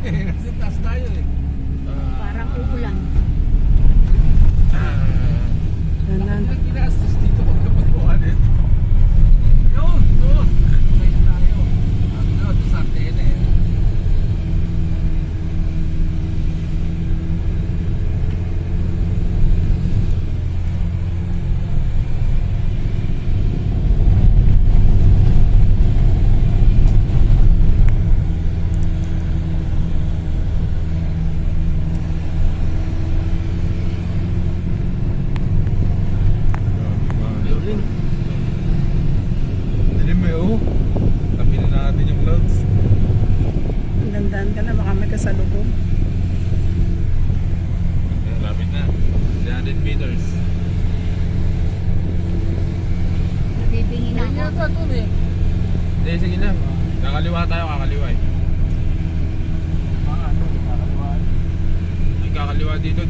Kasi taas tayo eh. Parang uulan. Ganun. Bakit ginastos dito magkapagawa din? Yun! May tayo. Ano na, ito sa antena eh. Dilim eh oh. Tabi na natin yung clouds. Dandaan ka na, baka may kasalubong. Lapit na. 300 meters. Nabibingi na ako. Hindi, sige na. Kakaliwa tayo, kakaliwa eh. Ay, kakaliwa dito.